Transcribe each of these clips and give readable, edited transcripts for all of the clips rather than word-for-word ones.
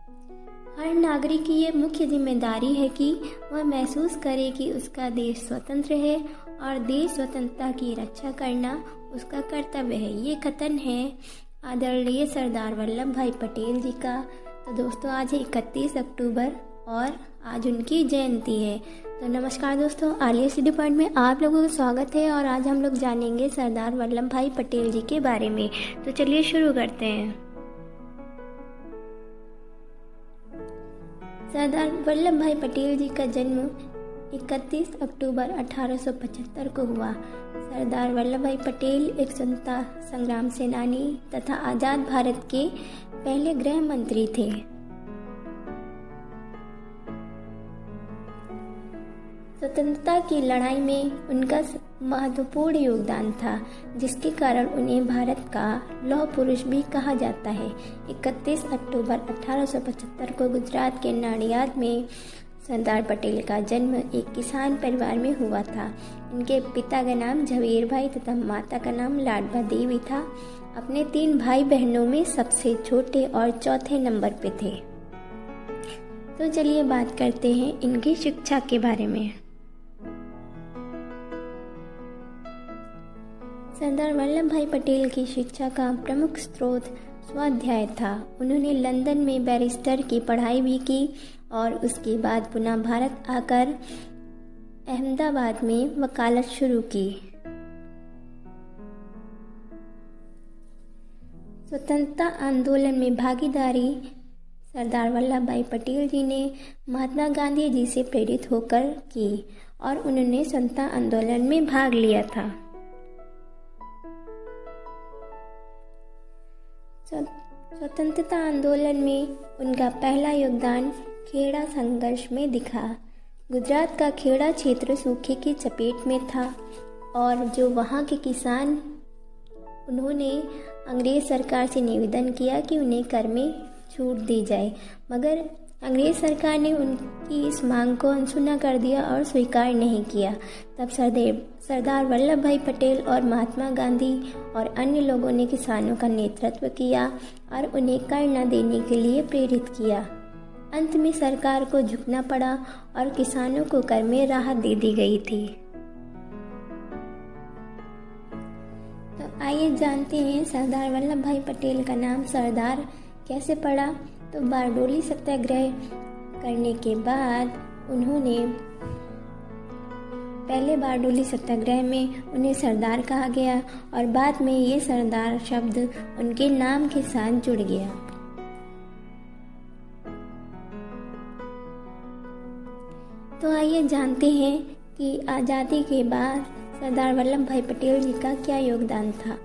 हर नागरिक की ये मुख्य जिम्मेदारी है कि वह महसूस करे कि उसका देश स्वतंत्र है और देश स्वतंत्रता की रक्षा करना उसका कर्तव्य है। ये कथन है आदरणीय सरदार वल्लभ भाई पटेल जी का। तो दोस्तों, आज है 31 अक्टूबर और आज उनकी जयंती है। तो नमस्कार दोस्तों, आलिया स्टडी पॉइंट में आप लोगों का स्वागत है और आज हम लोग जानेंगे सरदार वल्लभ भाई पटेल जी के बारे में। तो चलिए शुरू करते हैं। सरदार वल्लभ भाई पटेल जी का जन्म 31 अक्टूबर 1875 को हुआ। सरदार वल्लभ भाई पटेल एक स्वतंत्रता संग्राम सेनानी तथा आज़ाद भारत के पहले गृह मंत्री थे। स्वतंत्रता की लड़ाई में उनका महत्वपूर्ण योगदान था, जिसके कारण उन्हें भारत का लौह पुरुष भी कहा जाता है। 31 अक्टूबर 1875 को गुजरात के नाडियाद में सरदार पटेल का जन्म एक किसान परिवार में हुआ था। इनके पिता का नाम झवेर भाई तथा माता का नाम लाडबा देवी था। अपने 3 भाई बहनों में सबसे छोटे और चौथे नंबर पे थे। तो चलिए बात करते हैं इनकी शिक्षा के बारे में। सरदार वल्लभ भाई पटेल की शिक्षा का प्रमुख स्रोत स्वाध्याय था। उन्होंने लंदन में बैरिस्टर की पढ़ाई भी की और उसके बाद पुनः भारत आकर अहमदाबाद में वकालत शुरू की। स्वतंत्रता आंदोलन में भागीदारी सरदार वल्लभ भाई पटेल जी ने महात्मा गांधी जी से प्रेरित होकर की और उन्होंने स्वतंत्रता आंदोलन में भाग लिया था। स्वतंत्रता आंदोलन में उनका पहला योगदान खेड़ा संघर्ष में दिखा। गुजरात का खेड़ा क्षेत्र सूखे की चपेट में था और जो वहाँ के किसान, उन्होंने अंग्रेज सरकार से निवेदन किया कि उन्हें कर में छूट दी जाए, मगर अंग्रेज सरकार ने उनकी इस मांग को अनसुना कर दिया और स्वीकार नहीं किया। तब सरदार वल्लभ भाई पटेल और महात्मा गांधी और अन्य लोगों ने किसानों का नेतृत्व किया और उन्हें कर न देने के लिए प्रेरित किया। अंत में सरकार को झुकना पड़ा और किसानों को कर में राहत दे दी गई थी। तो आइए जानते हैं सरदार वल्लभ भाई पटेल का नाम सरदार कैसे पड़ा। तो बारडोली सत्याग्रह करने के बाद उन्होंने पहले बारडोली सत्याग्रह में उन्हें सरदार कहा गया और बाद में ये सरदार शब्द उनके नाम के साथ जुड़ गया। तो आइए जानते हैं कि आज़ादी के बाद सरदार वल्लभ भाई पटेल जी का क्या योगदान था।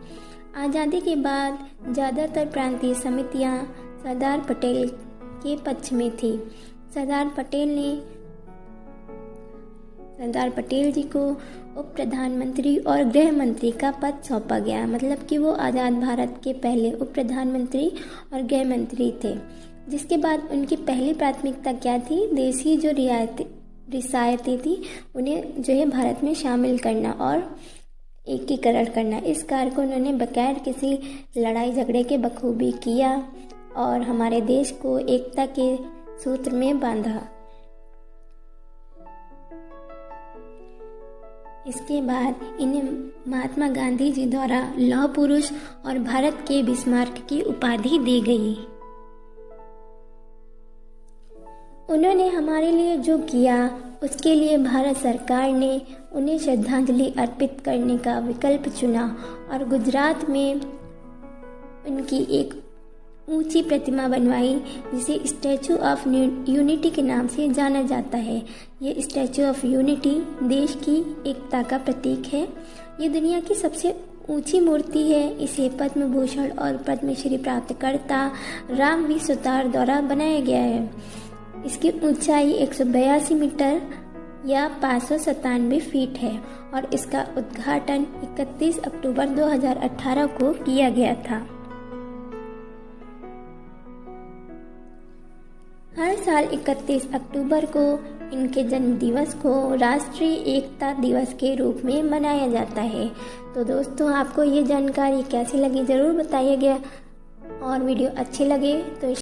आज़ादी के बाद ज़्यादातर प्रांतीय समितियां सरदार पटेल के पक्ष में थी। सरदार पटेल जी को उप प्रधानमंत्री और गृह मंत्री का पद सौंपा गया, मतलब कि वो आज़ाद भारत के पहले उप प्रधानमंत्री और गृह मंत्री थे। जिसके बाद उनकी पहली प्राथमिकता क्या थी? देश की जो रियायतें थी उन्हें जो है भारत में शामिल करना और एकीकरण करना। इस कार्य को उन्होंने बगैर किसी लड़ाई झगड़े के बखूबी किया और हमारे देश को एकता के सूत्र में बांधा। इसके बाद इन्हें महात्मा गांधी जी द्वारा लौह पुरुष और भारत के बिस्मार्क की उपाधि दी गई। उन्होंने हमारे लिए जो किया उसके लिए भारत सरकार ने उन्हें श्रद्धांजलि अर्पित करने का विकल्प चुना और गुजरात में उनकी एक ऊंची प्रतिमा बनवाई, जिसे स्टैचू ऑफ यूनिटी के नाम से जाना जाता है। ये स्टैचू ऑफ यूनिटी देश की एकता का प्रतीक है। ये दुनिया की सबसे ऊंची मूर्ति है। इसे पद्म भूषण और पद्मश्री प्राप्तकर्ता रामवी सुतार द्वारा बनाया गया है। इसकी ऊंचाई 182 मीटर या 597 फीट है और इसका उद्घाटन 31 अक्टूबर 2018 को किया गया था। हर साल 31 अक्टूबर को इनके जन्म दिवस को राष्ट्रीय एकता दिवस के रूप में मनाया जाता है। तो दोस्तों, आपको ये जानकारी कैसी लगी ज़रूर बताइएगा और वीडियो अच्छी लगे तो